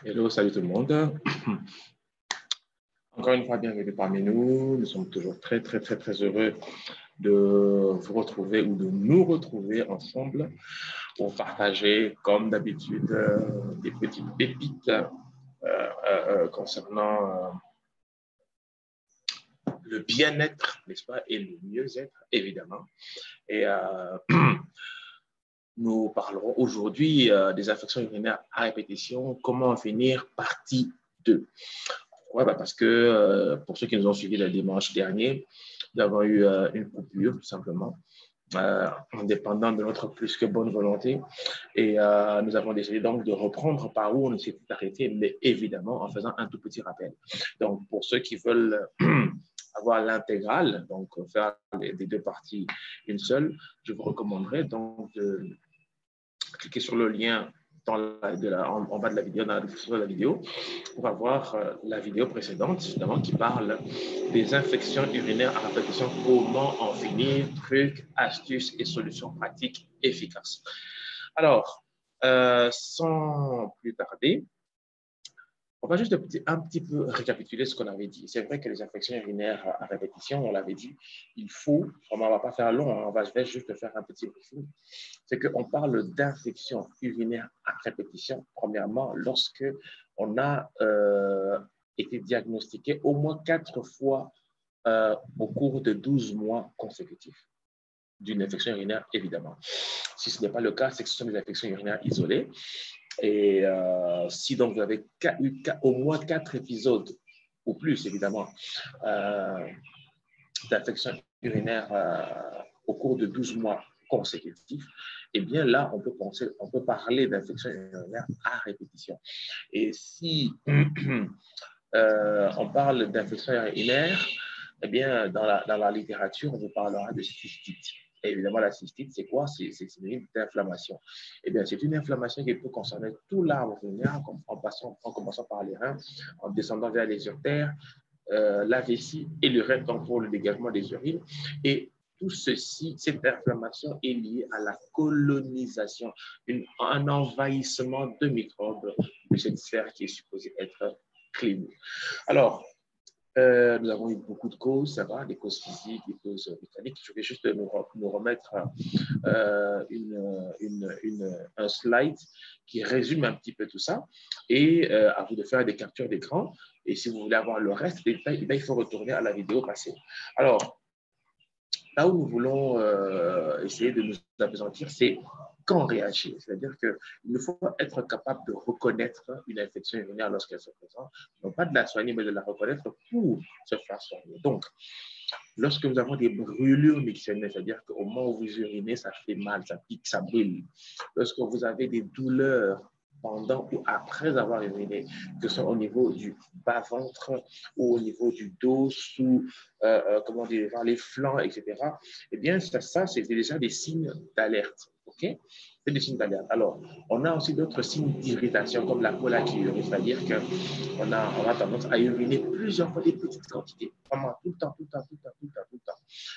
Hello, salut tout le monde. Encore une fois, bienvenue parmi nous. Nous sommes toujours très heureux de vous retrouver ou de nous retrouver ensemble pour partager, comme d'habitude, des petites pépites concernant le bien-être, n'est-ce pas, et le mieux-être, évidemment. Et nous parlerons aujourd'hui des infections urinaires à répétition, comment en finir, partie 2. Ouais, parce que pour ceux qui nous ont suivis le dimanche dernier, nous avons eu une coupure, tout simplement, indépendante de notre plus que bonne volonté. Et nous avons décidé donc de reprendre par où on s'était arrêté, mais évidemment en faisant un tout petit rappel. Donc, pour ceux qui veulent avoir l'intégrale, donc faire des deux parties une seule, je vous recommanderais donc de cliquer sur le lien en bas de la vidéo, dans la description de la vidéo, pour avoir la vidéo précédente, justement, qui parle des infections urinaires à répétition, comment en finir, trucs, astuces et solutions pratiques efficaces. Alors, sans plus tarder, on va juste un petit peu récapituler ce qu'on avait dit. C'est vrai que les infections urinaires à répétition, on l'avait dit, il faut, on ne va pas faire long, on va juste faire un petit briefing. C'est qu'on parle d'infection urinaire à répétition, premièrement, lorsque on a été diagnostiqué au moins 4 fois au cours de 12 mois consécutifs d'une infection urinaire, évidemment. Si ce n'est pas le cas, c'est que ce sont des infections urinaires isolées. Et si donc vous avez eu au moins 4 épisodes ou plus, évidemment, d'infection urinaire au cours de 12 mois consécutifs, eh bien là, on peut parler d'infection urinaire à répétition. Et si on parle d'infection urinaire, eh bien, dans la littérature, on vous parlera de cystite. Et évidemment, la cystite, c'est quoi? C'est une inflammation. Eh bien, c'est une inflammation qui peut concerner tout l'arbre urinaire, en commençant par les reins, en descendant vers les uretères, la vessie et le rectum pour le dégagement des urines. Et tout ceci, cette inflammation est liée à la colonisation, un envahissement de microbes de cette sphère qui est supposée être clean. Alors, nous avons eu beaucoup de causes, ça va, des causes physiques, des causes mécaniques. Je vais juste nous remettre un slide qui résume un petit peu tout ça et à vous de faire des captures d'écran. Et si vous voulez avoir le reste des détails, il faut retourner à la vidéo passée. Alors, là où nous voulons essayer de nous appesantir, c'est quand réagir. C'est-à-dire qu'il nous faut être capable de reconnaître une infection urinaire lorsqu'elle se présente, non pas de la soigner, mais de la reconnaître pour se faire soigner. Donc, lorsque nous avons des brûlures mixtionnées, c'est-à-dire qu'au moment où vous urinez, ça fait mal, ça pique, ça brûle. Lorsque vous avez des douleurs pendant ou après avoir uriné, que ce soit au niveau du bas-ventre ou au niveau du dos, sous comment dire, les flancs, etc., eh bien, ça c'est déjà des signes d'alerte. OK? C'est des signes d'alerte. Alors, on a aussi d'autres signes d'irritation, comme la colacurie, c'est-à-dire qu'on a tendance à uriner plusieurs fois des petites quantités, vraiment tout le temps.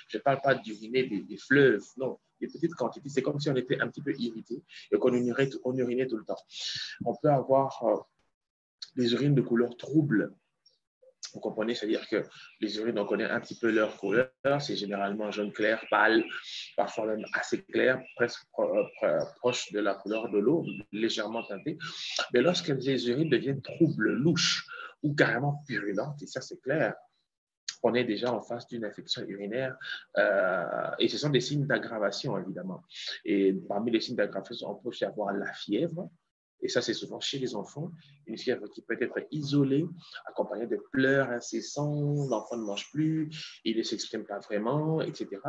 Je ne parle pas d'uriner des fleuves, non, des petites quantités. C'est comme si on était un petit peu irrité et qu'on urinait tout le temps. On peut avoir des urines de couleur trouble. Vous comprenez, c'est-à-dire que les urines, on connaît un petit peu leur couleur. C'est généralement jaune clair, pâle, parfois même assez clair, presque proche de la couleur de l'eau, légèrement teintée. Mais lorsque les urines deviennent troubles, louches ou carrément purulentes, et ça c'est clair, on est déjà en face d'une infection urinaire et ce sont des signes d'aggravation, évidemment. Et parmi les signes d'aggravation, on peut aussi avoir la fièvre. Et ça, c'est souvent chez les enfants, une fièvre qui peut être isolée, accompagnée de pleurs incessants, l'enfant ne mange plus, il ne s'exprime pas vraiment, etc.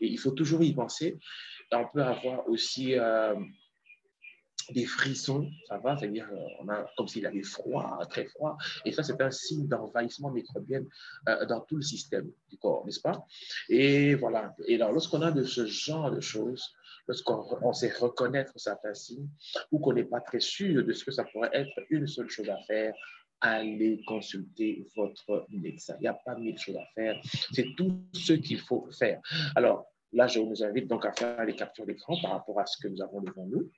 Et il faut toujours y penser. On peut avoir aussi des frissons, ça va, c'est-à-dire on a comme s'il avait froid, très froid, et ça c'est un signe d'envahissement microbien dans tout le système du corps, n'est-ce pas? Et voilà, et alors lorsqu'on a de ce genre de choses, lorsqu'on sait reconnaître certains signes, ou qu'on n'est pas très sûr de ce que ça pourrait être, une seule chose à faire, allez consulter votre médecin. Il n'y a pas mille choses à faire, c'est tout ce qu'il faut faire. Alors là, je vous invite donc à faire les captures d'écran par rapport à ce que nous avons devant nous.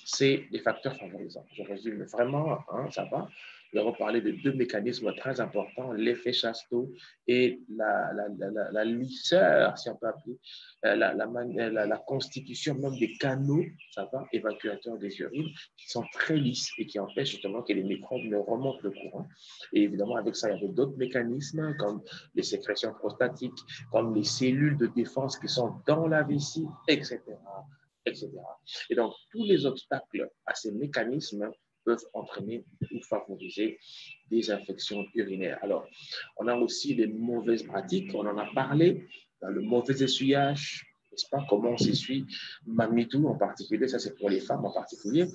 c'est des facteurs favorisants. Je résume vraiment, hein, ça va. Nous avons parlé de deux mécanismes très importants, l'effet chasse d'eau et la lisseur, si on peut appeler, la constitution même des canaux, ça va, évacuateurs des urines, qui sont très lisses et qui empêchent justement que les microbes ne remontent le courant. Et évidemment, avec ça, il y avait d'autres mécanismes comme les sécrétions prostatiques, comme les cellules de défense qui sont dans la vessie, etc., etc. Et donc, tous les obstacles à ces mécanismes peuvent entraîner ou favoriser des infections urinaires. Alors, on a aussi les mauvaises pratiques, on en a parlé, dans le mauvais essuyage, n'est-ce pas, comment on s'essuie, Mamidou en particulier, ça c'est pour les femmes en particulier,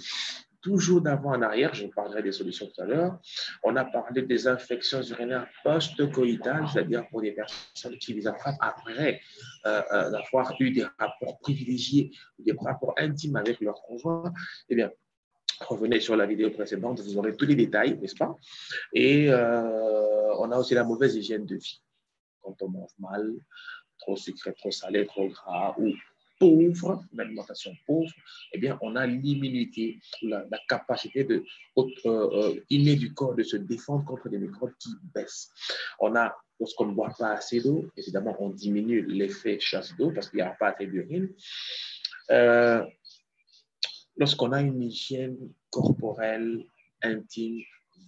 toujours d'avant en arrière, je vous parlerai des solutions tout à l'heure. On a parlé des infections urinaires post-coïtales, c'est-à-dire pour des personnes qui les attrapent après avoir eu des rapports privilégiés, des rapports intimes avec leur conjoint. Eh bien, revenez sur la vidéo précédente, vous aurez tous les détails, n'est-ce pas? Et on a aussi la mauvaise hygiène de vie. Quand on mange mal, trop sucré, trop salé, trop gras ou pauvre, une alimentation pauvre, eh bien, on a l'immunité, la capacité innée du corps de se défendre contre des microbes qui baissent. On a, lorsqu'on ne boit pas assez d'eau, évidemment, on diminue l'effet chasse d'eau parce qu'il n'y a pas assez d'urine. Lorsqu'on a une hygiène corporelle, intime,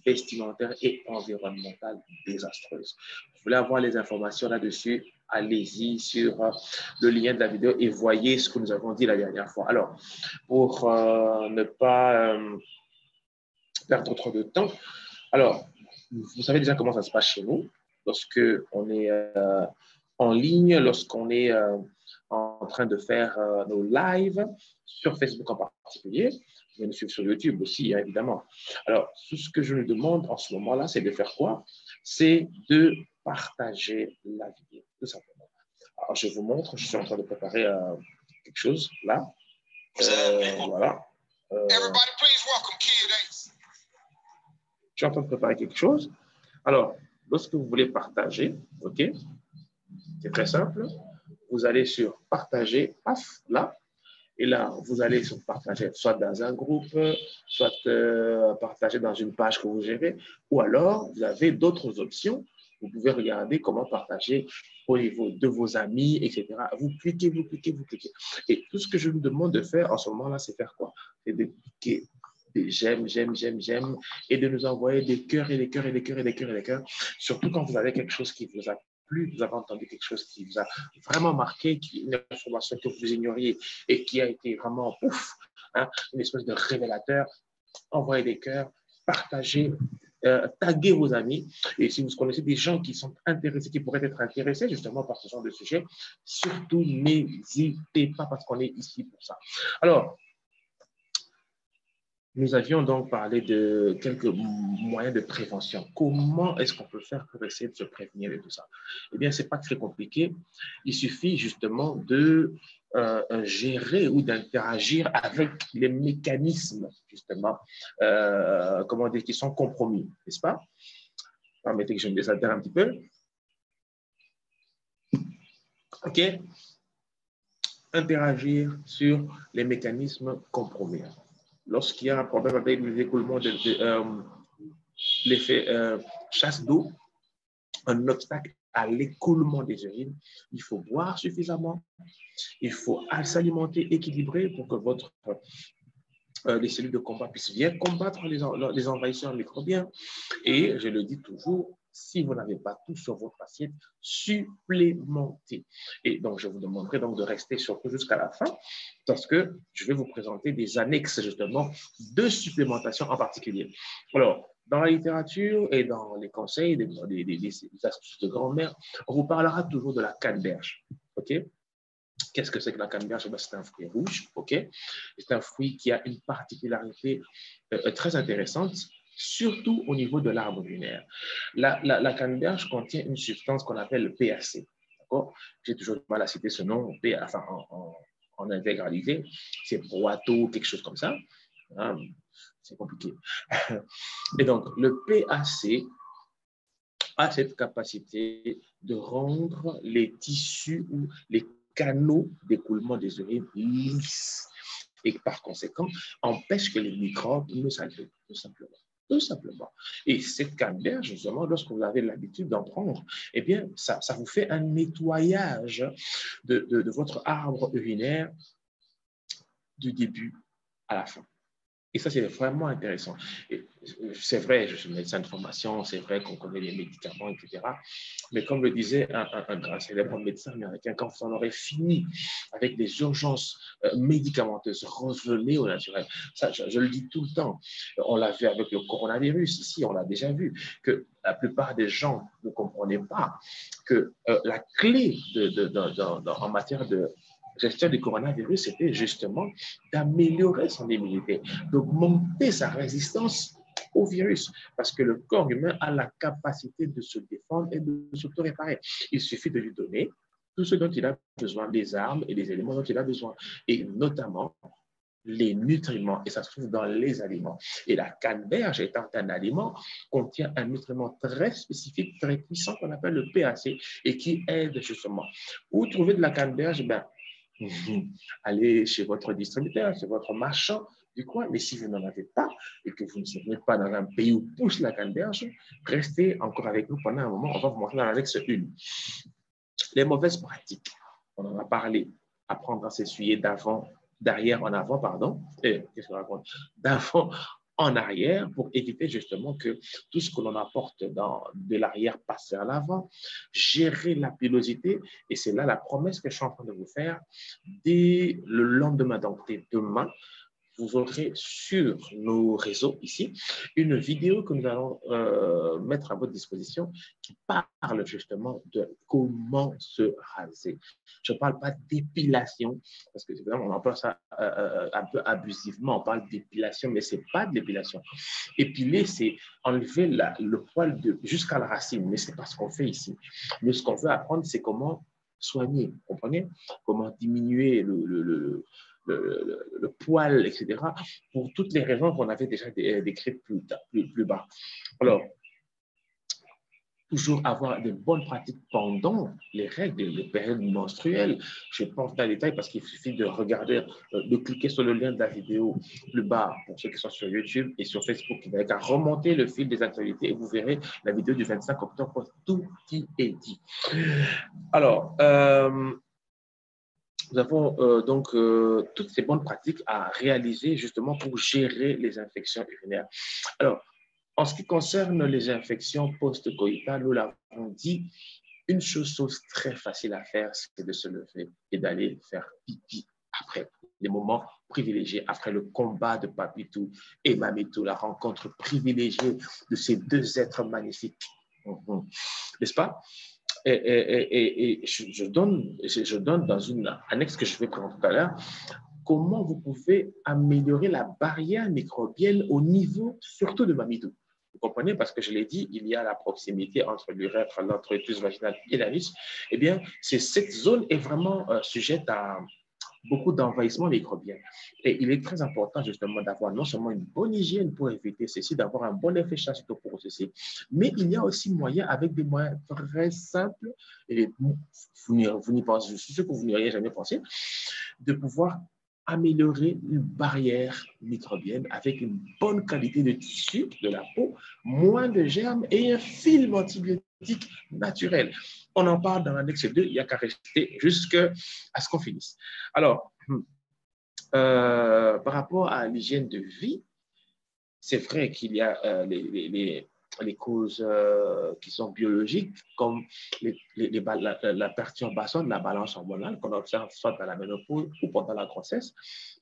vestimentaire et environnementale désastreuse. Vous voulez avoir les informations là-dessus, allez-y sur le lien de la vidéo et voyez ce que nous avons dit la dernière fois. Alors, pour ne pas perdre trop de temps, alors, vous savez déjà comment ça se passe chez nous. Lorsqu'on est en ligne, lorsqu'on est en train de faire nos lives sur Facebook en particulier. Vous pouvez nous suivre sur YouTube aussi, hein, évidemment. Alors, tout ce que je nous demande en ce moment-là, c'est de faire quoi? C'est de partager la vidéo, tout simplement. Alors, je vous montre, je suis en train de préparer quelque chose là. Voilà. Je suis en train de préparer quelque chose. Alors, lorsque vous voulez partager, OK, c'est très simple. Vous allez sur partager, paf, là. Et là, vous allez sur partager, soit dans un groupe, soit partager dans une page que vous gérez, ou alors vous avez d'autres options. Vous pouvez regarder comment partager au niveau de vos amis, etc. Vous cliquez, vous cliquez, vous cliquez. Et tout ce que je vous demande de faire en ce moment-là, c'est faire quoi? C'est de cliquer des j'aime, j'aime, j'aime, j'aime, et de nous envoyer des cœurs et des cœurs et des cœurs et des cœurs et des cœurs, surtout quand vous avez quelque chose qui vous a plu, vous avez entendu quelque chose qui vous a vraiment marqué, une information que vous ignoriez et qui a été vraiment ouf, hein, une espèce de révélateur. Envoyez des cœurs, partagez, taguez vos amis. Et si vous connaissez des gens qui sont intéressés, qui pourraient être intéressés justement par ce genre de sujet, surtout n'hésitez pas parce qu'on est ici pour ça. Alors, nous avions donc parlé de quelques moyens de prévention. Comment est-ce qu'on peut faire pour essayer de se prévenir de tout ça? Eh bien, ce n'est pas très compliqué. Il suffit justement de gérer ou d'interagir avec les mécanismes, justement, comment dire, qui sont compromis, n'est-ce pas? Permettez que je me désaltère un petit peu. OK? Interagir sur les mécanismes compromis. Lorsqu'il y a un problème avec l'écoulement de l'effet chasse d'eau, un obstacle à l'écoulement des urines, il faut boire suffisamment, il faut s'alimenter équilibré pour que les cellules de combat puissent bien combattre les envahisseurs microbiens. Et je le dis toujours, si vous n'avez pas tout sur votre assiette, supplémentez. Et donc, je vous demanderai donc de rester surtout jusqu'à la fin parce que je vais vous présenter des annexes justement de supplémentation en particulier. Alors, dans la littérature et dans les conseils des astuces de grand-mère, on vous parlera toujours de la canneberge. OK? Qu'est-ce que c'est que la canneberge? C'est un fruit rouge, OK? C'est un fruit qui a une particularité très intéressante, surtout au niveau de l'arbre lunaire. La canneberge contient une substance qu'on appelle le PAC, d'accord? J'ai toujours du mal à citer ce nom, enfin, en intégralité. C'est Boato, quelque chose comme ça. Hein? C'est compliqué. Et donc, le PAC a cette capacité de rendre les tissus ou les canaux d'écoulement des urines lisses. et par conséquent empêche que les microbes ne s'agrègent, tout simplement. Tout simplement. Et cette canneberge, justement, lorsque vous avez l'habitude d'en prendre, eh bien, ça vous fait un nettoyage de votre arbre urinaire du début à la fin. Et ça, c'est vraiment intéressant. C'est vrai, je suis médecin de formation, c'est vrai qu'on connaît les médicaments, etc. Mais comme le disait un grand célèbre médecin américain, quand on aurait fini avec les urgences médicamenteuses, revenez au naturel. Ça, je le dis tout le temps. On l'a vu avec le coronavirus ici, on l'a déjà vu, que la plupart des gens ne comprenaient pas que la clé en matière de gestion du coronavirus, c'était justement d'améliorer son immunité, d'augmenter sa résistance au virus, parce que le corps humain a la capacité de se défendre et de s'auto-réparer. Il suffit de lui donner tout ce dont il a besoin, des armes et des éléments dont il a besoin, et notamment les nutriments, et ça se trouve dans les aliments. Et la canneberge étant un aliment, contient un nutriment très spécifique, très puissant, qu'on appelle le PAC, et qui aide justement. Où trouver de la canneberge? Ben, allez chez votre distributeur, chez votre marchand du coin. Mais si vous n'en avez pas et que vous ne n'êtes pas dans un pays où pousse la canneberge, restez encore avec nous pendant un moment. On va vous montrer dans l'annexe 1. Les mauvaises pratiques, on en a parlé. Apprendre à s'essuyer d'avant, d'arrière en avant, pardon. Qu'est-ce qu'on raconte? D'avant en arrière pour éviter justement que tout ce que l'on apporte de l'arrière passe vers l'avant, gérer la pilosité, et c'est là la promesse que je suis en train de vous faire, dès le lendemain, donc dès demain, vous aurez sur nos réseaux ici une vidéo que nous allons mettre à votre disposition qui parle justement de comment se raser. Je ne parle pas d'épilation, parce que on emploie ça un peu abusivement, on parle d'épilation, mais ce n'est pas de l'épilation. Épiler, c'est enlever le poil jusqu'à la racine, mais ce n'est pas ce qu'on fait ici. Mais ce qu'on veut apprendre, c'est comment soigner, vous comprenez? Comment diminuer le poil, etc., pour toutes les raisons qu'on avait déjà décrites plus bas. Alors, toujours avoir de bonnes pratiques pendant les règles, les périodes menstruelles. Je pense dans les détails parce qu'il suffit de regarder, de cliquer sur le lien de la vidéo plus bas pour ceux qui sont sur YouTube et sur Facebook. Vous n'avez qu'à remonter le fil des actualités et vous verrez la vidéo du 25 octobre, tout y est dit. Alors, nous avons donc toutes ces bonnes pratiques à réaliser justement pour gérer les infections urinaires. Alors, en ce qui concerne les infections post-coïtales, nous l'avons dit, une chose très facile à faire, c'est de se lever et d'aller faire pipi après. Les moments privilégiés après le combat de Papitou et Mamitou, la rencontre privilégiée de ces deux êtres magnifiques. N'est-ce pas? Et je donne dans une annexe que je vais prendre tout à l'heure, comment vous pouvez améliorer la barrière microbienne au niveau surtout de Mamitou. Vous comprenez? Parce que je l'ai dit, il y a la proximité entre l'urètre, l'entretus vaginal et l'anus. Eh bien, cette zone est vraiment sujette à beaucoup d'envahissement microbien. Et il est très important justement d'avoir non seulement une bonne hygiène pour éviter ceci, d'avoir un bon effet chasse pour ceci, mais il y a aussi moyen, avec des moyens très simples, et vous n'y pensez, je suis sûr que vous n'y auriez jamais pensé, de pouvoir améliorer une barrière microbienne avec une bonne qualité de tissu de la peau, moins de germes et un film antibiotique naturel. On en parle dans l'annexe 2, il n'y a qu'à rester jusqu'à ce qu'on finisse. Alors, par rapport à l'hygiène de vie, c'est vrai qu'il y a les causes qui sont biologiques, comme la perturbation de la balance hormonale qu'on observe soit dans la ménopause ou pendant la grossesse.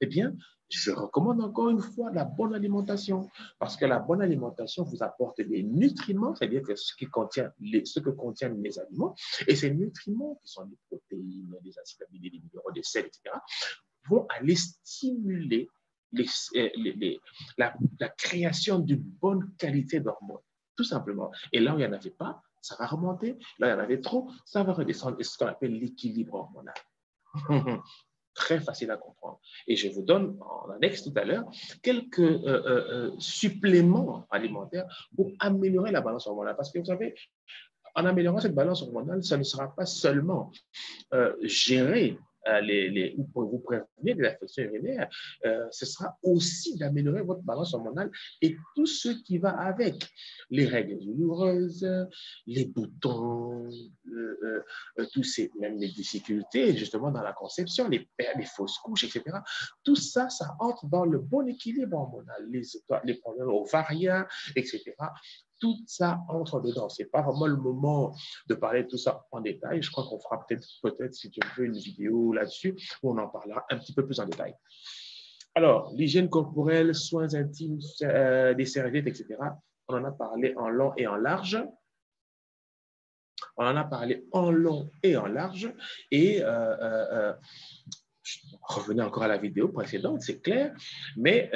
Eh bien, je recommande encore une fois la bonne alimentation, parce que la bonne alimentation vous apporte des nutriments, c'est-à-dire que ce que contiennent les aliments, et ces nutriments, qui sont des protéines, des acides aminés, des minéraux, des sels, etc., vont aller stimuler la création d'une bonne qualité d'hormones, tout simplement. Et là où il n'y en avait pas, ça va remonter. Là où il y en avait trop, ça va redescendre. C'est ce qu'on appelle l'équilibre hormonal. Très facile à comprendre. Et je vous donne en annexe tout à l'heure quelques suppléments alimentaires pour améliorer la balance hormonale. Parce que vous savez, en améliorant cette balance hormonale, ça ne sera pas seulement gérer ou pour vous prévenir des infections urinaires, ce sera aussi d'améliorer votre balance hormonale et tout ce qui va avec. Les règles douloureuses, les boutons, tous ces, même les difficultés justement dans la conception, les fausses couches, etc. Tout ça, ça entre dans le bon équilibre hormonal, les problèmes ovariens, etc. Tout ça entre dedans. Ce n'est pas vraiment le moment de parler de tout ça en détail. Je crois qu'on fera peut-être, si tu veux, une vidéo là-dessus où on en parlera un petit peu plus en détail. Alors, l'hygiène corporelle, soins intimes, des serviettes, etc. On en a parlé en long et en large. On en a parlé en long et en large. Et revenez encore à la vidéo précédente, c'est clair, mais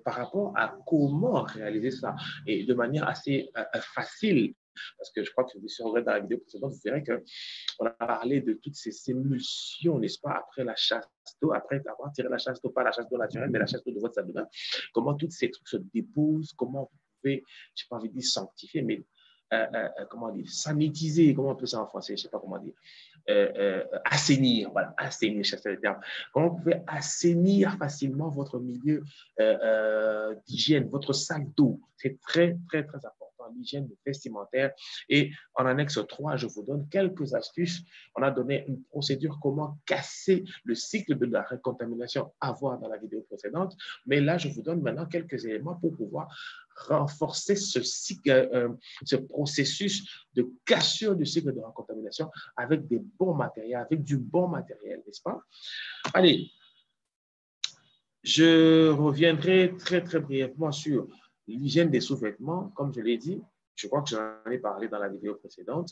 par rapport à comment réaliser ça, et de manière assez facile, parce que je crois que si on regarde dans la vidéo précédente, vous verrez qu'on a parlé de toutes ces émulsions, n'est-ce pas, après la chasse d'eau, après avoir tiré la chasse d'eau, pas la chasse d'eau naturelle, mais la chasse d'eau de votre salle de bain, comment tous ces trucs se déposent, comment vous pouvez, je n'ai pas envie de dire sanctifier, mais comment dire, sanitiser, comment on peut ça en français, je ne sais pas comment dire, assainir, voilà, assainir, je cherche le terme. Comment vous pouvez assainir facilement votre milieu d'hygiène, votre sac d'eau. C'est très, très, très important, l'hygiène vestimentaire. Et en annexe 3, je vous donne quelques astuces. On a donné une procédure comment casser le cycle de la recontamination à voir dans la vidéo précédente. Mais là, je vous donne maintenant quelques éléments pour pouvoir renforcer ce processus de cassure du cycle de recontamination avec des bons matériels, avec du bon matériel, n'est-ce pas? Allez, je reviendrai très, très brièvement sur l'hygiène des sous-vêtements. Comme je l'ai dit, je crois que j'en ai parlé dans la vidéo précédente,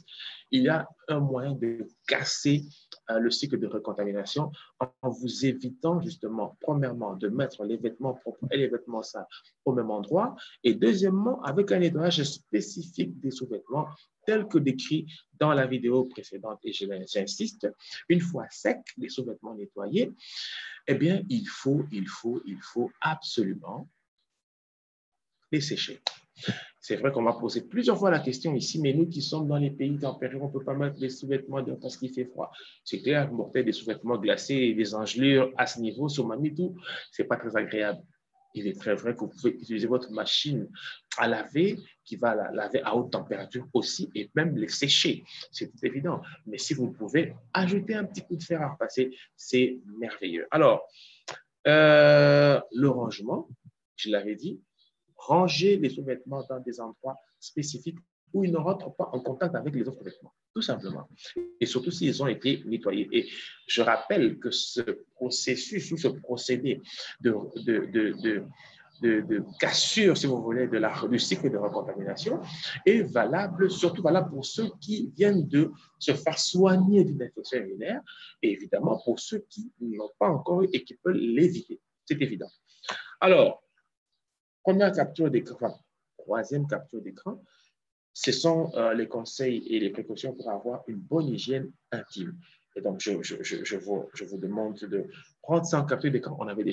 il y a un moyen de casser le cycle de recontamination en vous évitant justement, premièrement, de mettre les vêtements propres et les vêtements sales au même endroit, et deuxièmement, avec un nettoyage spécifique des sous-vêtements tel que décrit dans la vidéo précédente. Et j'insiste, une fois secs, les sous-vêtements nettoyés, eh bien, il faut absolument les sécher. C'est vrai qu'on m'a posé plusieurs fois la question ici, mais nous qui sommes dans les pays tempérés, on ne peut pas mettre des sous-vêtements parce qu'il fait froid. C'est clair, porter des sous-vêtements glacés et des engelures à ce niveau, sur Manitou, ce n'est pas très agréable. Il est très vrai que vous pouvez utiliser votre machine à laver qui va la laver à haute température aussi et même les sécher. C'est évident. Mais si vous pouvez ajouter un petit coup de fer à repasser, c'est merveilleux. Alors, le rangement, je l'avais dit, ranger les sous-vêtements dans des endroits spécifiques où ils ne rentrent pas en contact avec les autres vêtements, tout simplement. Et surtout s'ils ont été nettoyés. Et je rappelle que ce processus ou ce procédé de cassure, si vous voulez, du cycle de recontamination est valable, surtout valable pour ceux qui viennent de se faire soigner d'une infection urinaire et évidemment pour ceux qui n'ont pas encore eu et qui peuvent l'éviter. C'est évident. Alors, première capture d'écran, troisième capture d'écran, ce sont les conseils et les précautions pour avoir une bonne hygiène intime. Et donc, je vous demande de prendre ça en capture d'écran. On en avait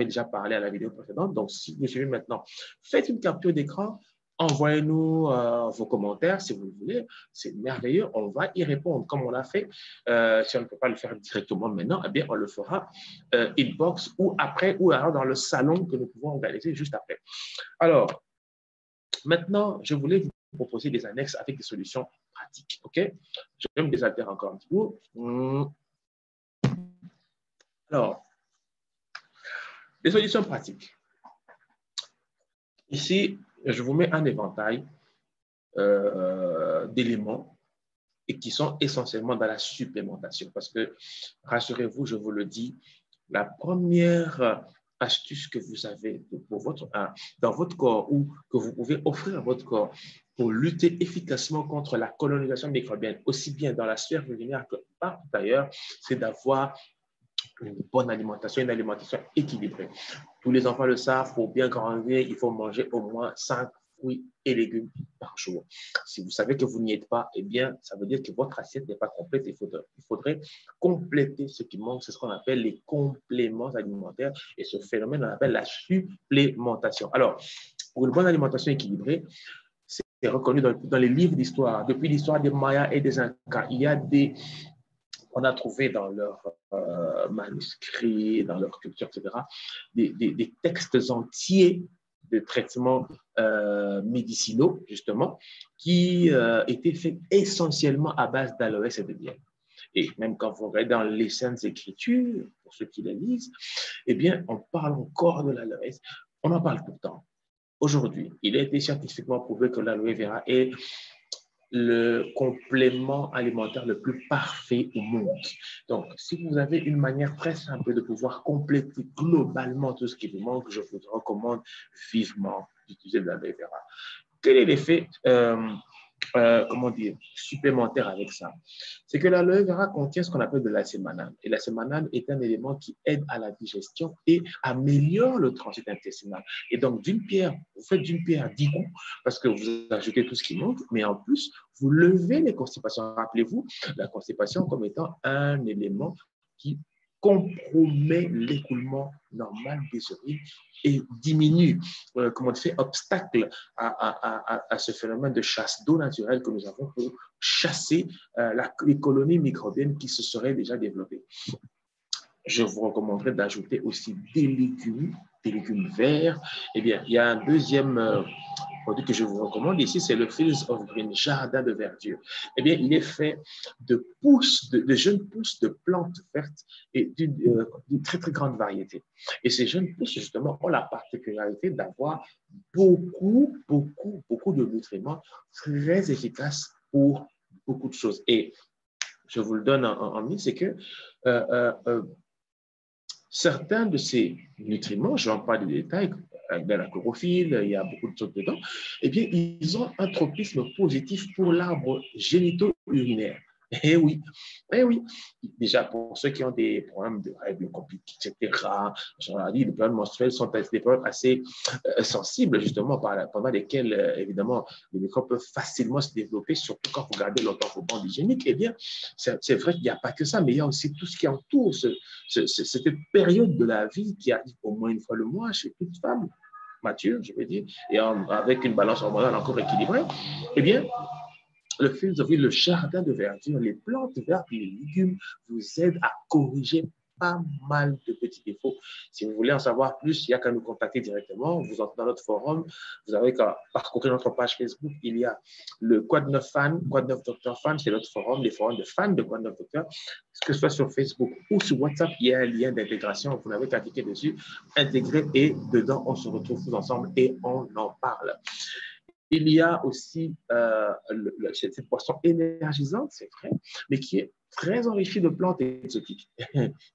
déjà parlé à la vidéo précédente. Donc, si vous suivez maintenant, faites une capture d'écran. Envoyez-nous vos commentaires si vous le voulez. C'est merveilleux. On va y répondre comme on l'a fait. Si on ne peut pas le faire directement maintenant, eh bien, on le fera inbox ou après ou alors dans le salon que nous pouvons organiser juste après. Alors, maintenant, je voulais vous proposer des annexes avec des solutions pratiques. OK? Je vais me désaltérer encore un petit peu. Alors, les solutions pratiques. Ici, je vous mets un éventail d'éléments et qui sont essentiellement dans la supplémentation. Parce que, rassurez-vous, je vous le dis, la première astuce que vous avez dans votre corps ou que vous pouvez offrir à votre corps pour lutter efficacement contre la colonisation microbienne, aussi bien dans la sphère urinaire que partout ailleurs, c'est d'avoir une bonne alimentation, une alimentation équilibrée. Tous les enfants le savent, pour bien grandir, il faut manger au moins 5 fruits et légumes par jour. Si vous savez que vous n'y êtes pas, eh bien, ça veut dire que votre assiette n'est pas complète. Il faudrait compléter ce qui manque. C'est ce qu'on appelle les compléments alimentaires. Et ce phénomène, on appelle la supplémentation. Alors, pour une bonne alimentation équilibrée, c'est reconnu dans les livres d'histoire. Depuis l'histoire des Mayas et des Incas, il y a des on a trouvé dans leurs manuscrits, dans leur culture, etc., des textes entiers de traitements médicinaux, justement, qui étaient faits essentiellement à base d'aloès et de miel. Et même quand vous regardez dans les Saintes Écritures, pour ceux qui les lisent, eh bien, on parle encore de l'aloès. On en parle tout le temps. Aujourd'hui, il a été scientifiquement prouvé que l'aloe vera est le complément alimentaire le plus parfait au monde. Donc, si vous avez une manière très simple de pouvoir compléter globalement tout ce qui vous manque, je vous recommande vivement d'utiliser de l'aloe vera. Quel est l'effet comment dire, supplémentaire avec ça? C'est que l'aloe vera contient ce qu'on appelle de l'acémanane. Et l'acémanane est un élément qui aide à la digestion et améliore le transit intestinal. Et donc, d'une pierre, vous faites d'une pierre 10 coups parce que vous ajoutez tout ce qui manque, mais en plus, vous levez les constipations. Rappelez-vous, la constipation comme étant un élément qui compromet l'écoulement normal des urines et diminue, comment dire, fait obstacle à ce phénomène de chasse d'eau naturelle que nous avons pour chasser les colonies microbiennes qui se seraient déjà développées. Je vous recommanderais d'ajouter aussi des légumes verts. Eh bien, il y a un deuxième produit que je vous recommande ici, c'est le Fields of Green, jardin de verdure. Eh bien, il est fait de pousses, de jeunes pousses de plantes vertes et d'une très, très grande variété. Et ces jeunes pousses, justement, ont la particularité d'avoir beaucoup de nutriments très efficaces pour beaucoup de choses. Et je vous le donne en mille, c'est que certains de ces nutriments, je n'en parle pas de détails, de la chlorophylle, il y a beaucoup de choses dedans, eh bien, ils ont un tropisme positif pour l'arbre génito-urinaire. Eh oui, eh oui. Déjà, pour ceux qui ont des problèmes de règles compliquées, etc., les périodes menstruelles sont des périodes assez sensibles, justement, pendant lesquelles, évidemment, les microbes peuvent facilement se développer, surtout quand vous gardez longtemps vos bandes hygiéniques. Eh bien, c'est vrai qu'il n'y a pas que ça, mais il y a aussi tout ce qui entoure cette période de la vie qui arrive au moins une fois le mois chez toute femme mature, je veux dire, et avec une balance hormonale encore équilibrée. Eh bien, le Fields of Green, le jardin de verdure, les plantes vertes et les légumes vous aident à corriger pas mal de petits défauts. Si vous voulez en savoir plus, il n'y a qu'à nous contacter directement. Vous entrez dans notre forum, vous avez qu'à parcourir notre page Facebook. Il y a le Quad 9 Fan, Quad 9 Docteur Fan, c'est notre forum, les forums de fans de Quad 9 Docteur. Que ce soit sur Facebook ou sur WhatsApp, il y a un lien d'intégration. Vous n'avez qu'à cliquer dessus, intégrer, et dedans, on se retrouve tous ensemble et on en parle. Il y a aussi cette boisson énergisante, c'est vrai, mais qui est très enrichie de plantes exotiques,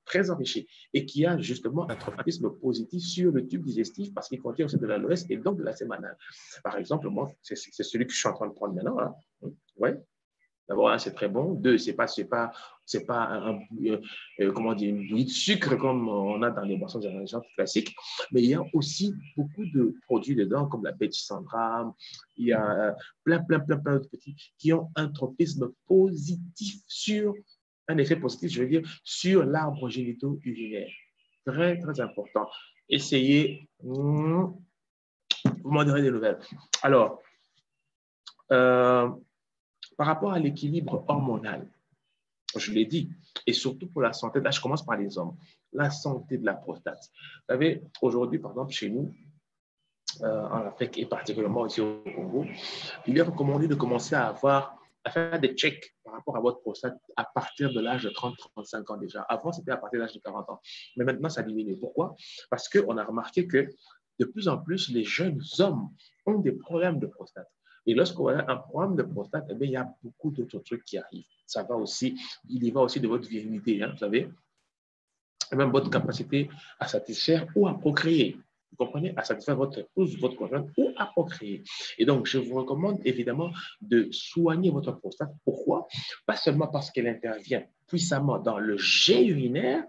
très enrichie, et qui a justement un tropisme positif sur le tube digestif parce qu'il contient aussi de l'aloès et donc de la sémanale. Par exemple, moi, c'est celui que je suis en train de prendre maintenant. Hein. Ouais. D'abord, c'est très bon. Deux, c'est pas comment dire, une bouillie de sucre comme on a dans les boissons énergisantes classiques. Mais il y a aussi beaucoup de produits dedans, comme la bêche cendram. Il y a plein de petits qui ont un tropisme positif un effet positif, je veux dire, sur l'arbre génito-urinaire. Très, très important. Essayez. Vous m'en direz des nouvelles. Alors, par rapport à l'équilibre hormonal, je l'ai dit, et surtout pour la santé, là je commence par les hommes, la santé de la prostate. Vous savez, aujourd'hui, par exemple, chez nous, en Afrique et particulièrement aussi au Congo, il est recommandé de commencer à faire des checks par rapport à votre prostate à partir de l'âge de 30-35 ans déjà. Avant, c'était à partir de l'âge de 40 ans. Mais maintenant, ça diminue. Pourquoi? Parce qu'on a remarqué que de plus en plus, les jeunes hommes ont des problèmes de prostate. Et lorsqu'on a un problème de prostate, eh bien, il y a beaucoup d'autres trucs qui arrivent. Il y va aussi de votre virilité, hein, vous savez, et même votre capacité à satisfaire ou à procréer. Vous comprenez? À satisfaire votre épouse, votre conjoint ou à procréer. Et donc, je vous recommande évidemment de soigner votre prostate. Pourquoi? Pas seulement parce qu'elle intervient puissamment dans le jet urinaire,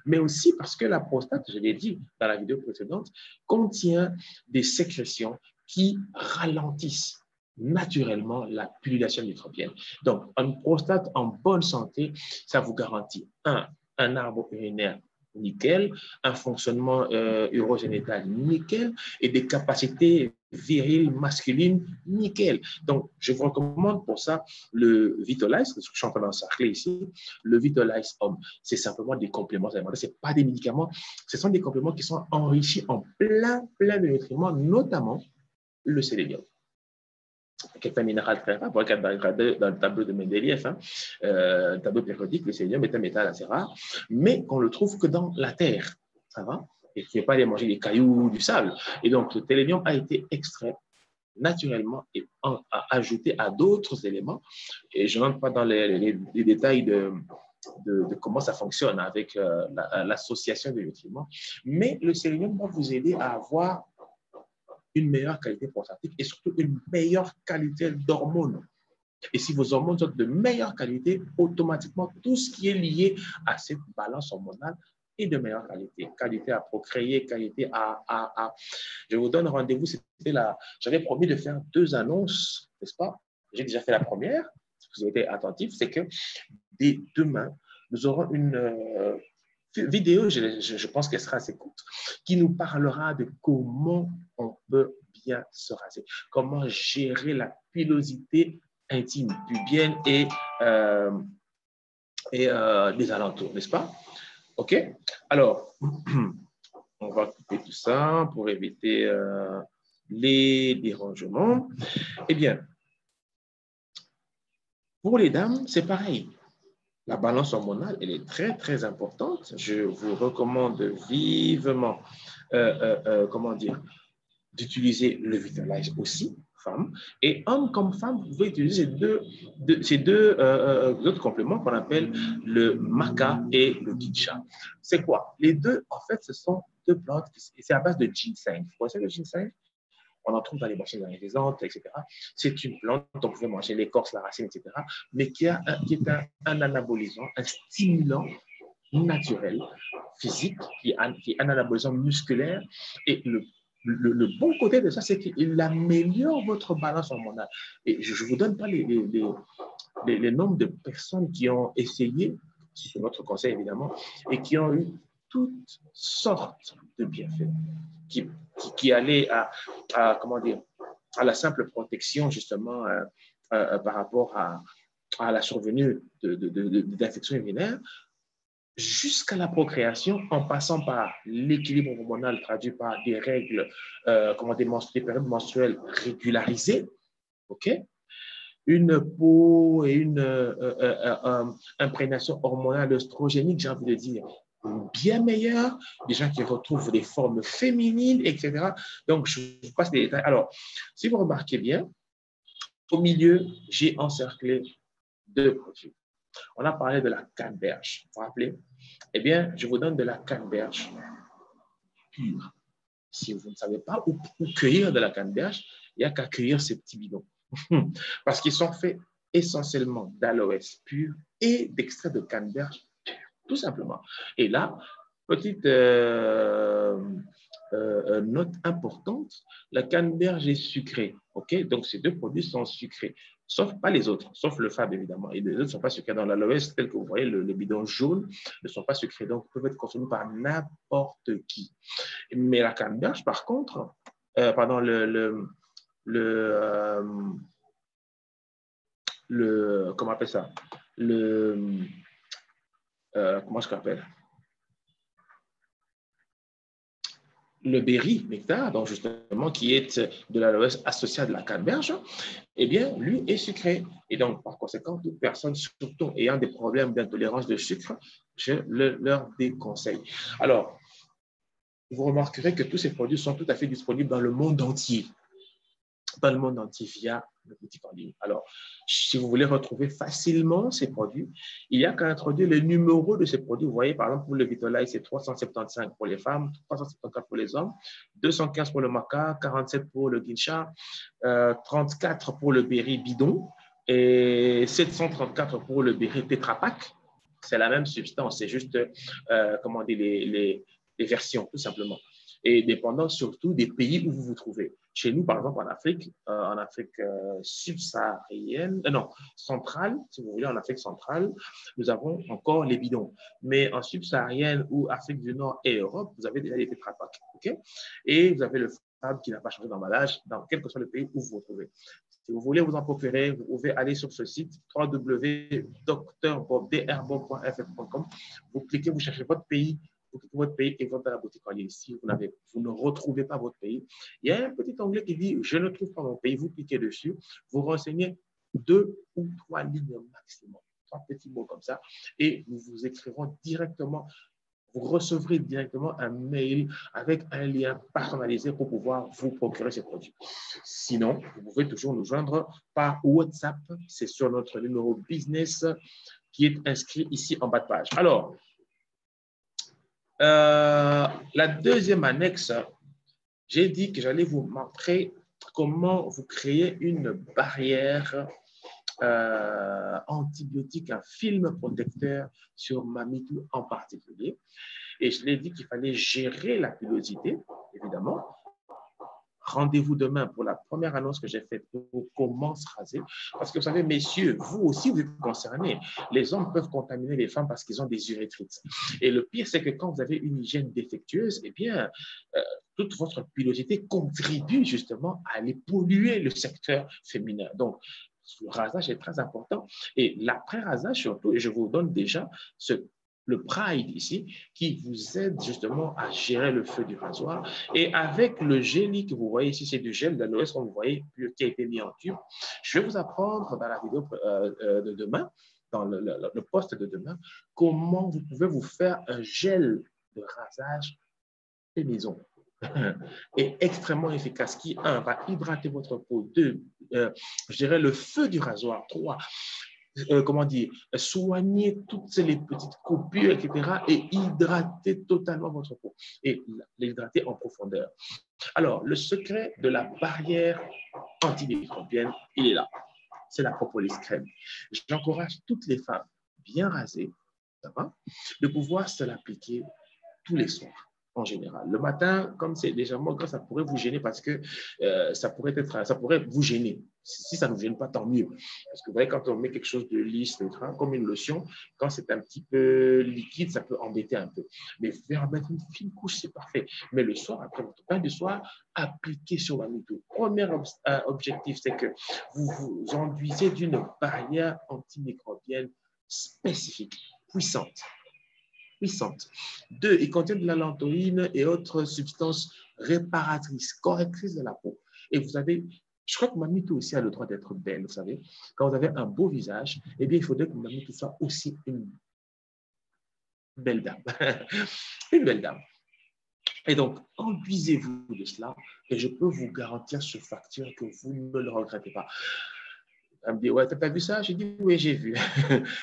mais aussi parce que la prostate, je l'ai dit dans la vidéo précédente, contient des sécrétions qui ralentissent naturellement la pullulation microbienne. Donc, une prostate en bonne santé, ça vous garantit un arbre urinaire nickel, un fonctionnement urogénital, nickel, et des capacités viriles, masculines, nickel. Donc, je vous recommande pour ça le Vitalize, que je suis en train d'encercler ici, le Vitalize Homme. C'est simplement des compléments alimentaires, ce n'est pas des médicaments, ce sont des compléments qui sont enrichis en plein de nutriments, notamment le sélénium, qui est un minéral très rare. Pour regarder dans le tableau de Mendeleïev, le tableau périodique, le sélénium est un métal assez rare, mais qu'on le trouve que dans la terre. Ça va? Et qu'il ne faut pas aller manger des cailloux ou du sable. Et donc, le sélénium a été extrait naturellement et ajouté à d'autres éléments. Et je n'entre pas dans les détails de comment ça fonctionne avec l'association des nutriments, mais le sélénium va vous aider à avoir une meilleure qualité prostatique et surtout une meilleure qualité d'hormones. Et si vos hormones sont de meilleure qualité, automatiquement, tout ce qui est lié à cette balance hormonale est de meilleure qualité. Qualité à procréer, qualité à... Je vous donne rendez-vous, j'avais promis de faire 2 annonces, n'est-ce pas? J'ai déjà fait la première, si vous avez été attentifs, c'est que dès demain, nous aurons une vidéo, je pense qu'elle sera assez courte, qui nous parlera de comment on peut bien se raser, comment gérer la pilosité intime, pubienne et des alentours, n'est-ce pas? OK? Alors, on va couper tout ça pour éviter les dérangements. Eh bien, pour les dames, c'est pareil. La balance hormonale, elle est très importante. Je vous recommande vivement, comment dire, d'utiliser le Vitalize aussi, femmes. Et hommes comme femmes, vous pouvez utiliser ces deux autres compléments qu'on appelle le maca et le gincha. C'est quoi? Les deux, en fait, ce sont 2 plantes, c'est à base de ginseng. Vous connaissez le ginseng? On en trouve dans les machines analysantes, etc. C'est une plante dont vous pouvez manger l'écorce, la racine, etc. Mais qui est un anabolisant, un stimulant naturel, physique, qui est un anabolisant musculaire. Et le bon côté de ça, c'est qu'il améliore votre balance hormonale. Et je ne vous donne pas les nombres de personnes qui ont essayé, c'est notre conseil évidemment, et qui ont eu toutes sortes de bienfaits, qui allaient comment dire, à la simple protection justement par rapport à la survenue d'infections urinaires, jusqu'à la procréation, en passant par l'équilibre hormonal traduit par des règles, des périodes menstruelles régularisées, ok? Une peau et une imprégnation hormonale oestrogénique, j'ai envie de dire, bien meilleure, des gens qui retrouvent des formes féminines, etc. Donc, je vous passe les détails. Alors, si vous remarquez bien, au milieu, j'ai encerclé 2 produits. On a parlé de la canneberge, vous vous rappelez? Eh bien, je vous donne de la canneberge pure. Si vous ne savez pas où cueillir de la canneberge, il n'y a qu'à cueillir ces petits bidons. Parce qu'ils sont faits essentiellement d'aloès pur et d'extrait de canneberge pur, tout simplement. Et là, petite note importante, la canneberge est sucrée. Okay? Donc, ces 2 produits sont sucrés, sauf pas les autres, sauf le Fab évidemment. Et les autres ne sont pas sucrés. Dans l'aloès, tel que vous voyez, le bidon jaune ne sont pas sucrés. Donc, peuvent être consommés par n'importe qui. Mais la canneberge, par contre, comment on appelle ça? Comment je l'appelle? Le berry nectar, donc justement, qui est de l'aloès associé à de la canneberge, eh bien, lui est sucré. Et donc, par conséquent, toute personne, surtout ayant des problèmes d'intolérance de sucre, je leur déconseille. Alors, vous remarquerez que tous ces produits sont tout à fait disponibles dans le monde entier. Dans le monde entier via le boutique en ligne. Alors, si vous voulez retrouver facilement ces produits, il n'y a qu'à introduire le numéro de ces produits. Vous voyez, par exemple, pour le Vitalize, c'est 375 pour les femmes, 374 pour les hommes, 215 pour le maca, 47 pour le gincha, 34 pour le berry bidon et 734 pour le berry tetrapack. C'est la même substance, c'est juste, comment dire, les versions, tout simplement. Et dépendant surtout des pays où vous vous trouvez. Chez nous, par exemple, en Afrique subsaharienne, non, centrale, si vous voulez, en Afrique centrale, nous avons encore les bidons. Mais en subsaharienne ou Afrique du Nord et Europe, vous avez déjà les Tetra Pak. Okay? Et vous avez le Fab qui n'a pas changé d'emballage dans quel que soit le pays où vous vous trouvez. Si vous voulez vous en procurer, vous pouvez aller sur ce site www.drbob.fr.com. Vous cliquez, vous cherchez votre pays, vous cliquez votre pays et vous êtes dans la boutique en ligne. Si vous ne retrouvez pas votre pays, il y a un petit onglet qui dit « Je ne trouve pas mon pays ». Vous cliquez dessus, vous renseignez 2 ou 3 lignes maximum, 3 petits mots comme ça, et nous vous écrivons directement. Vous recevrez directement un mail avec un lien personnalisé pour pouvoir vous procurer ces produits. Sinon, vous pouvez toujours nous joindre par WhatsApp. C'est sur notre numéro business qui est inscrit ici en bas de page. Alors, la deuxième annexe, j'ai dit que j'allais vous montrer comment vous créer une barrière antibiotique, un film protecteur sur Mamitou en particulier. Et je l'ai dit qu'il fallait gérer la pilosité, évidemment. Rendez-vous demain pour la première annonce que j'ai faite pour comment se raser. Parce que vous savez, messieurs, vous aussi, vous êtes concernés. Les hommes peuvent contaminer les femmes parce qu'ils ont des urétrites. Et le pire, c'est que quand vous avez une hygiène défectueuse, eh bien, toute votre pilosité contribue justement à aller polluer le secteur féminin. Donc, le rasage est très important. Et l'après-rasage surtout, et je vous donne déjà le Pride ici, qui vous aide justement à gérer le feu du rasoir. Et avec le génie que vous voyez ici, c'est du gel d'aloès, comme vous voyez, qui a été mis en tube. Je vais vous apprendre dans la vidéo de demain, dans le post de demain, comment vous pouvez vous faire un gel de rasage fait maison. Et extrêmement efficace, qui, 1, va hydrater votre peau, 2, je dirais le feu du rasoir, 3, comment dire, soigner toutes les petites coupures, etc., et hydrater totalement votre peau, et l'hydrater en profondeur. Alors, le secret de la barrière antimicrobienne, il est là. C'est la propolis crème. J'encourage toutes les femmes bien rasées, ça va, de pouvoir se l'appliquer tous les soirs. En général. Le matin, comme c'est légèrement gras, ça pourrait vous gêner parce que ça pourrait vous gêner. Si ça ne vous gêne pas, tant mieux. Parce que vous voyez, quand on met quelque chose de lisse, comme une lotion, quand c'est un petit peu liquide, ça peut embêter un peu. Mais vous pouvez en mettre une fine couche, c'est parfait. Mais le soir, après votre bain du soir, appliquez sur Mamitou. Premier objectif, c'est que vous vous enduisez d'une barrière antimicrobienne spécifique, puissante. 2, il contient de la lantoïne et autres substances réparatrices, correctrices de la peau. Et vous avez, je crois que Mamitou aussi a le droit d'être belle, vous savez. Quand vous avez un beau visage, eh bien, il faudrait que Mamitou soit aussi une belle dame. Une belle dame. Et donc, enduisez-vous de cela et je peux vous garantir sur facture que vous ne le regrettez pas. Elle me dit, ouais, t'as vu ça? J'ai dit, oui, j'ai vu.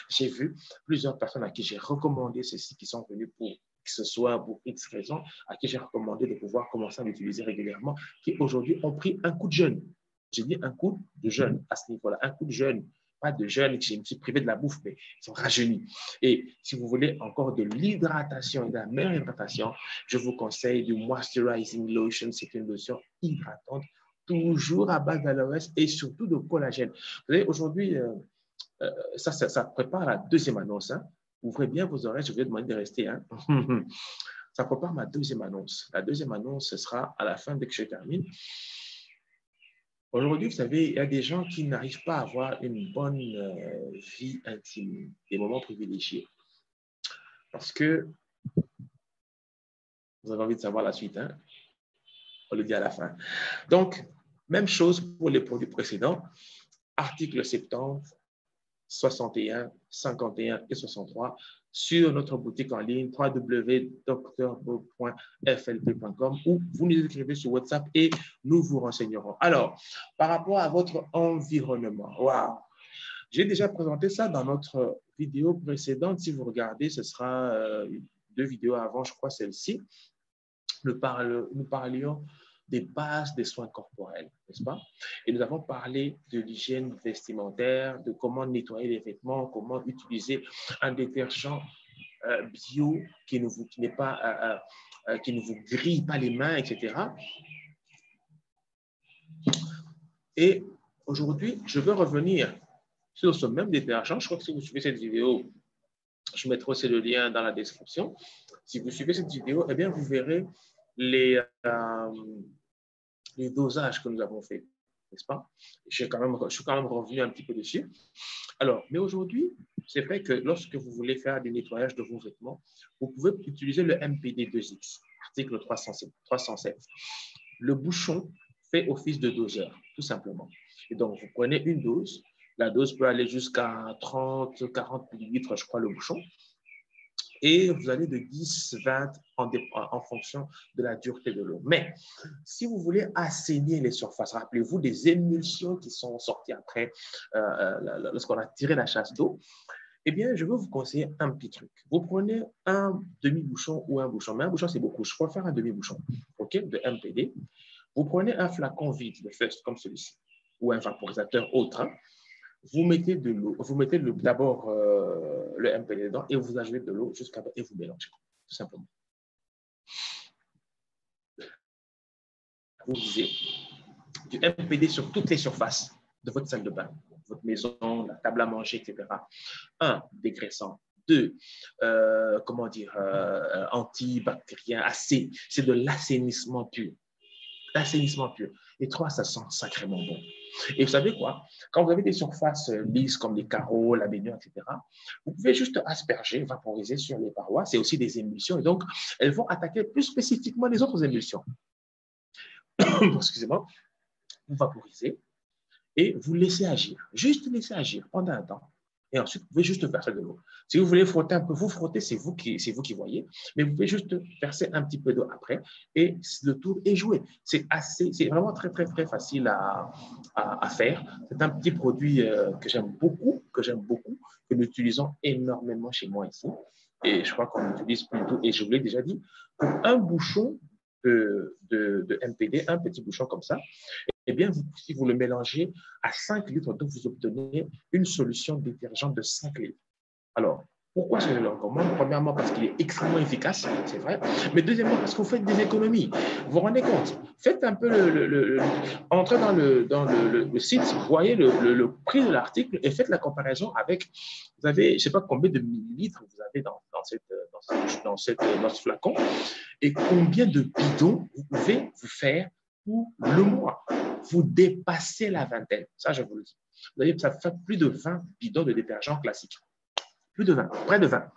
J'ai vu plusieurs personnes à qui j'ai recommandé ceci qui sont venues pour que ce soit pour X raisons, à qui j'ai recommandé de pouvoir commencer à l'utiliser régulièrement, qui aujourd'hui ont pris un coup de jeûne. J'ai dit un coup de jeûne à ce niveau-là, un coup de jeûne. Pas de jeûne, je me suis privé de la bouffe, mais ils sont rajeunis. Et si vous voulez encore de l'hydratation et de la meilleure hydratation, je vous conseille du Moisturizing Lotion. C'est une lotion hydratante toujours à base d'aloès et surtout de collagène. Vous savez, aujourd'hui, ça prépare la deuxième annonce. Hein. Ouvrez bien vos oreilles, je vais vous demander de rester. Hein. Ça prépare ma deuxième annonce. La deuxième annonce, ce sera à la fin dès que je termine. Aujourd'hui, vous savez, il y a des gens qui n'arrivent pas à avoir une bonne vie intime, des moments privilégiés. Parce que vous avez envie de savoir la suite. Hein. On le dit à la fin. Donc, même chose pour les produits précédents. Article 70, 61, 51 et 63 sur notre boutique en ligne www.drbob.flp.com ou vous nous écrivez sur WhatsApp et nous vous renseignerons. Alors, par rapport à votre environnement, waouh, j'ai déjà présenté ça dans notre vidéo précédente. Si vous regardez, ce sera 2 vidéos avant, je crois, celle-ci. Nous parlions des bases des soins corporels, n'est-ce pas? Et nous avons parlé de l'hygiène vestimentaire, de comment nettoyer les vêtements, comment utiliser un détergent bio qui ne vous grille pas les mains, etc. Et aujourd'hui, je veux revenir sur ce même détergent. Je crois que si vous suivez cette vidéo, je mettrai aussi le lien dans la description. Si vous suivez cette vidéo, eh bien, vous verrez les dosages que nous avons faits, n'est-ce pas? Je suis quand même revenu un petit peu dessus. Alors, mais aujourd'hui, c'est vrai que lorsque vous voulez faire du nettoyage de vos vêtements, vous pouvez utiliser le MPD2X, article 307. Le bouchon fait office de doseur, tout simplement. Et donc, vous prenez une dose. La dose peut aller jusqu'à 30, 40 millilitres, je crois, le bouchon. Et vous allez de 10, 20 en fonction de la dureté de l'eau. Mais si vous voulez assainir les surfaces, rappelez-vous des émulsions qui sont sorties après lorsqu'on a tiré la chasse d'eau, eh bien, je veux vous conseiller un petit truc. Vous prenez un demi-bouchon ou un bouchon, mais un bouchon, c'est beaucoup. Je préfère un demi-bouchon, OK, de MPD. Vous prenez un flacon vide de First comme celui-ci, ou un vaporisateur autre, hein. Vous mettez de l'eau, vous mettez d'abord le MPD dedans et vous ajoutez de l'eau jusqu'à et vous mélangez, tout simplement. Vous lisez du MPD sur toutes les surfaces de votre salle de bain, votre maison, la table à manger, etc. 1, dégraissant. 2, comment dire, antibactérien, c'est de l'assainissement pur. L'assainissement pur. Et 3, ça sent sacrément bon. Et vous savez quoi? Quand vous avez des surfaces lisses comme les carreaux, la baignoire, etc., vous pouvez juste asperger, vaporiser sur les parois. C'est aussi des émulsions. Et donc, elles vont attaquer plus spécifiquement les autres émulsions. Excusez-moi. Vous vaporisez et vous laissez agir. Juste laissez agir pendant un temps. Et ensuite, vous pouvez juste verser de l'eau. Si vous voulez frotter un peu, vous frottez, c'est vous qui voyez. Mais vous pouvez juste verser un petit peu d'eau après et le tour est joué. C'est vraiment très, très, très facile à faire. C'est un petit produit que j'aime beaucoup, que nous utilisons énormément chez moi ici. Et je crois qu'on l'utilise plutôt, et je vous l'ai déjà dit, pour un bouchon de MPD, un petit bouchon comme ça, eh bien, si vous le mélangez à 5 litres, donc vous obtenez une solution détergente de 5 litres. Alors, pourquoi je le recommande? Premièrement, parce qu'il est extrêmement efficace, c'est vrai. Mais deuxièmement, parce que vous faites des économies. Vous vous rendez compte? Faites un peu entrez dans le site, voyez le prix de l'article et faites la comparaison avec, vous avez, je ne sais pas combien de millilitres vous avez dans ce flacon et combien de bidons vous pouvez vous faire pour le mois. Vous dépassez la vingtaine. Ça, je vous le dis. Vous voyez, ça fait plus de 20 bidons de détergent classique. Plus de 20, près de 20.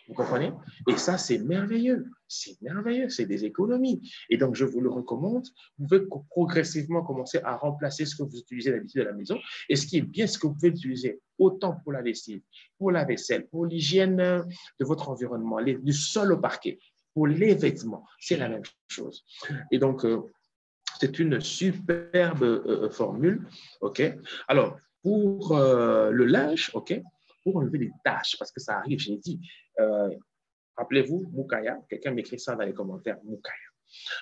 Vous comprenez? Et ça, c'est merveilleux. C'est merveilleux. C'est des économies. Et donc, je vous le recommande. Vous pouvez progressivement commencer à remplacer ce que vous utilisez d'habitude à la maison. Et ce qui est bien, c'est que vous pouvez l'utiliser autant pour la lessive, pour la vaisselle, pour l'hygiène de votre environnement, du sol au parquet, pour les vêtements. C'est la même chose. Et donc, c'est une superbe formule. OK? Alors, pour le linge, OK? Pour enlever les taches, parce que ça arrive, j'ai dit, rappelez-vous, Moukaya, quelqu'un m'écrit ça dans les commentaires, Moukaya,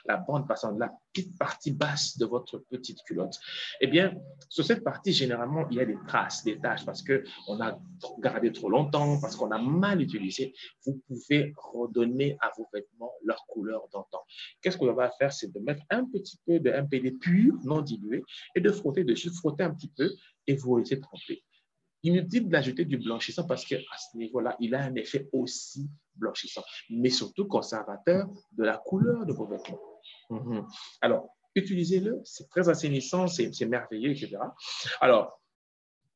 la bande passant de la petite partie basse de votre petite culotte. Eh bien, sur cette partie, généralement, il y a des traces, des taches, parce qu'on a gardé trop longtemps, parce qu'on a mal utilisé. Vous pouvez redonner à vos vêtements leur couleur d'antan. Qu'est-ce qu'on va faire? C'est de mettre un petit peu de MPD pur, non dilué, et de frotter dessus, frotter un petit peu, et vous laissez tremper. Inutile d'ajouter du blanchissant parce qu'à ce niveau-là, il a un effet aussi blanchissant, mais surtout conservateur de la couleur de vos vêtements. Alors, utilisez-le, c'est très assainissant, c'est merveilleux, etc. Alors,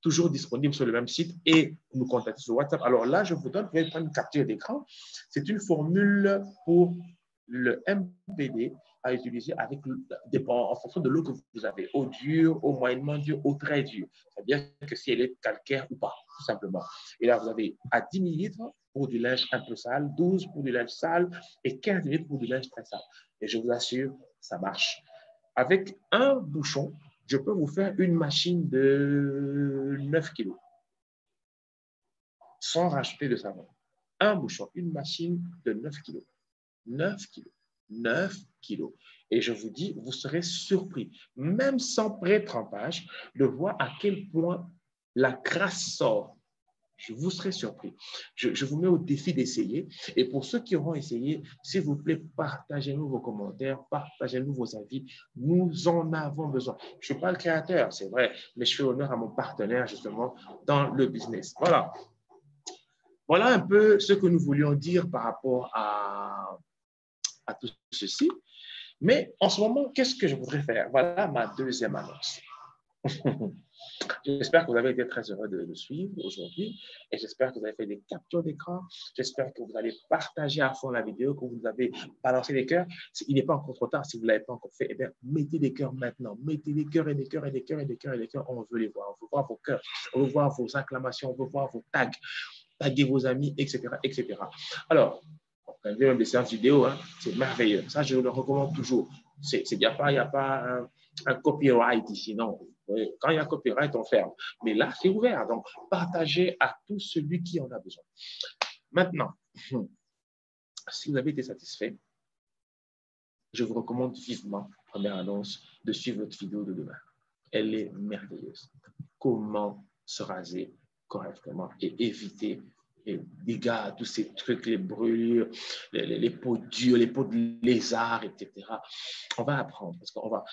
toujours disponible sur le même site et nous contacter sur WhatsApp. Alors là, je vous donne, vous pouvez prendre une capture d'écran. C'est une formule pour le MPD à utiliser en fonction de l'eau que vous avez, eau dure, eau moyennement dure, eau très dure. C'est-à-dire que si elle est calcaire ou pas, tout simplement. Et là, vous avez à 10 millilitres pour du linge un peu sale, 12 pour du linge sale et 15 millilitres pour du linge très sale. Et je vous assure, ça marche. Avec un bouchon, je peux vous faire une machine de 9 kilos sans rajouter de savon. Un bouchon, une machine de 9 kilos. 9 kilos. 9 kilos. Et je vous dis, vous serez surpris, même sans pré-trempage, de voir à quel point la crasse sort. vous serez surpris. Je vous mets au défi d'essayer. Et pour ceux qui auront essayé, s'il vous plaît, partagez-nous vos commentaires, partagez-nous vos avis. Nous en avons besoin. Je ne suis pas le créateur, c'est vrai, mais je fais honneur à mon partenaire, justement, dans le business. Voilà. Voilà un peu ce que nous voulions dire par rapport à tout ceci. Mais en ce moment, qu'est-ce que je voudrais faire? Voilà ma deuxième annonce. J'espère que vous avez été très heureux de suivre aujourd'hui et j'espère que vous avez fait des captures d'écran. J'espère que vous allez partager à fond la vidéo, que vous avez balancé des cœurs. Il n'est pas encore trop tard si vous ne l'avez pas encore fait. Eh bien, mettez des cœurs maintenant. Mettez des cœurs et des cœurs et des cœurs et des cœurs et des cœurs. On veut les voir. On veut voir vos cœurs. On veut voir vos acclamations. On veut voir vos tags. Taguez vos amis, etc., etc. Alors, vous avez même des séances vidéo, hein, c'est merveilleux. Ça, je le recommande toujours. Il n'y a pas un copyright ici, non. Quand il y a un copyright, on ferme. Mais là, c'est ouvert. Donc, partagez à tout celui qui en a besoin. Maintenant, si vous avez été satisfait, je vous recommande vivement, première annonce, de suivre notre vidéo de demain. Elle est merveilleuse. Comment se raser correctement et éviter les dégâts, tous ces trucs, les brûlures, les peaux dures, les peaux de lézard, etc. On va apprendre parce qu'on va.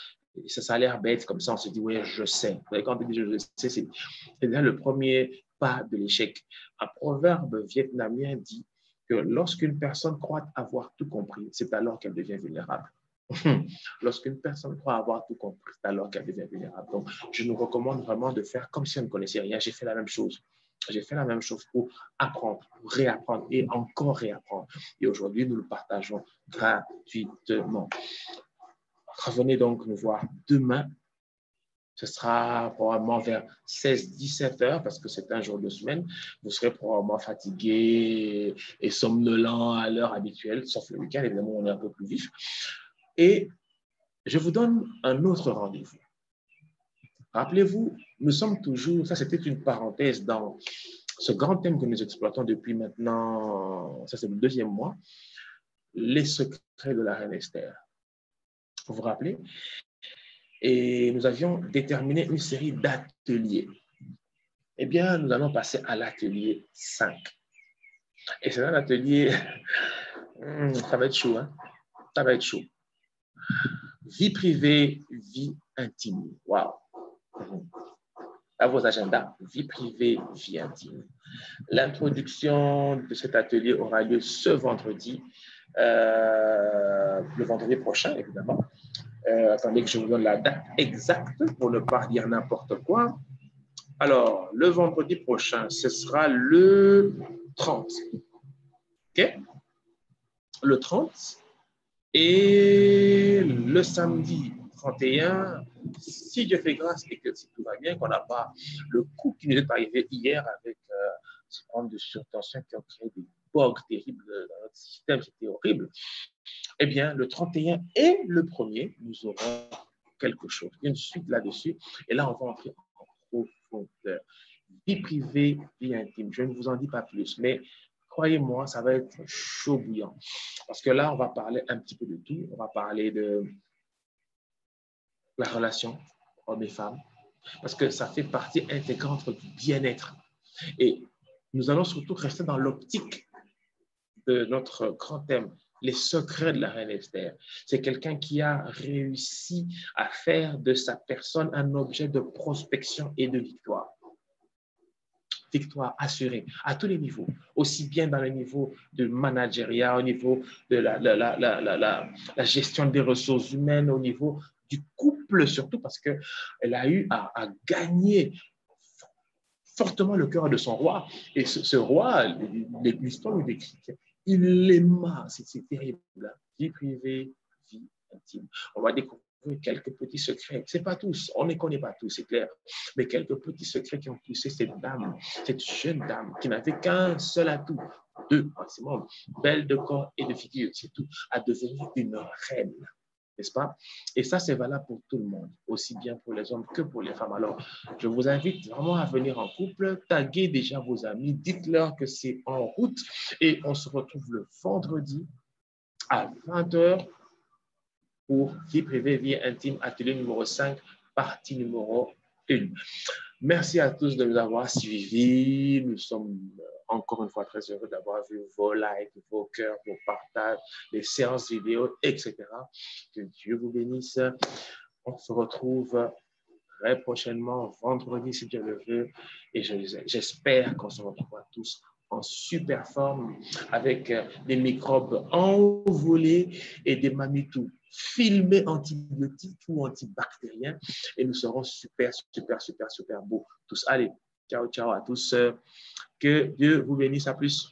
Ça a l'air bête comme ça, on se dit, oui, je sais. Quand on dit je sais, c'est déjà le premier pas de l'échec. Un proverbe vietnamien dit que lorsqu'une personne croit avoir tout compris, c'est alors qu'elle devient vulnérable. Lorsqu'une personne croit avoir tout compris, c'est alors qu'elle devient vulnérable. Donc, je nous recommande vraiment de faire comme si on ne connaissait rien. J'ai fait la même chose. J'ai fait la même chose pour apprendre, pour réapprendre et encore réapprendre. Et aujourd'hui, nous le partageons gratuitement. Revenez donc nous voir demain. Ce sera probablement vers 16-17 heures parce que c'est un jour de semaine. Vous serez probablement fatigué et somnolent à l'heure habituelle, sauf le week-end, évidemment, on est un peu plus vif. Et je vous donne un autre rendez-vous. Rappelez-vous, nous sommes toujours, ça c'était une parenthèse dans ce grand thème que nous exploitons depuis maintenant, ça c'est le deuxième mois, les secrets de la reine Esther. Vous vous rappelez? Et nous avions déterminé une série d'ateliers. Eh bien, nous allons passer à l'atelier 5. Et c'est un atelier, ça va être chaud, hein? Ça va être chaud. Vie privée, vie intime. Waouh! À vos agendas, vie privée, vie intime. L'introduction de cet atelier aura lieu ce vendredi, le vendredi prochain, évidemment. Attendez que je vous donne la date exacte pour ne pas dire n'importe quoi. Alors, le vendredi prochain, ce sera le 30. OK? Le 30. Et le samedi 31, si Dieu fait grâce et que si tout va bien, qu'on n'a pas le coup qui nous est arrivé hier avec ces problèmes de surtension qui ont créé des bugs terribles dans notre système, c'était horrible. Eh bien, le 31 et le 1er, nous aurons quelque chose, une suite là-dessus. Et là, on va entrer en profondeur. Vie privée, vie intime. Je ne vous en dis pas plus, mais croyez-moi, ça va être chaud bouillant. Parce que là, on va parler un petit peu de tout. On va parler de la relation hommes et femmes, parce que ça fait partie intégrante du bien-être. Et nous allons surtout rester dans l'optique de notre grand thème, les secrets de la reine Esther. C'est quelqu'un qui a réussi à faire de sa personne un objet de prospection et de victoire. Victoire assurée à tous les niveaux, aussi bien dans le niveau de managériat, au niveau de la gestion des ressources humaines, au niveau du couple surtout, parce qu'elle a eu à gagner fortement le cœur de son roi. Et ce roi, l'histoire nous décrit, il l'aima, c'est terrible. Vie privée, vie intime. On va découvrir quelques petits secrets. Ce n'est pas tous, on ne les connaît pas tous, c'est clair, mais quelques petits secrets qui ont poussé cette dame, cette jeune dame qui n'avait qu'un seul atout, 2 maximum, belle de corps et de figure, c'est tout, à devenir une reine. N'est-ce pas? Et ça, c'est valable pour tout le monde, aussi bien pour les hommes que pour les femmes. Alors, je vous invite vraiment à venir en couple, taguez déjà vos amis, dites-leur que c'est en route et on se retrouve le vendredi à 20h pour vie privée, vie intime, atelier numéro 5, partie numéro une. Merci à tous de nous avoir suivis. Nous sommes encore une fois très heureux d'avoir vu vos likes, vos cœurs, vos partages, les séances vidéo, etc. Que Dieu vous bénisse. On se retrouve très prochainement, vendredi, si Dieu le veut. Et j'espère qu'on se retrouvera tous en super forme avec des microbes envolés et des mammitous filmés antibiotiques ou antibactériens. Et nous serons super, super, super, super beaux tous. Allez, ciao, ciao à tous. Que Dieu vous bénisse. À plus.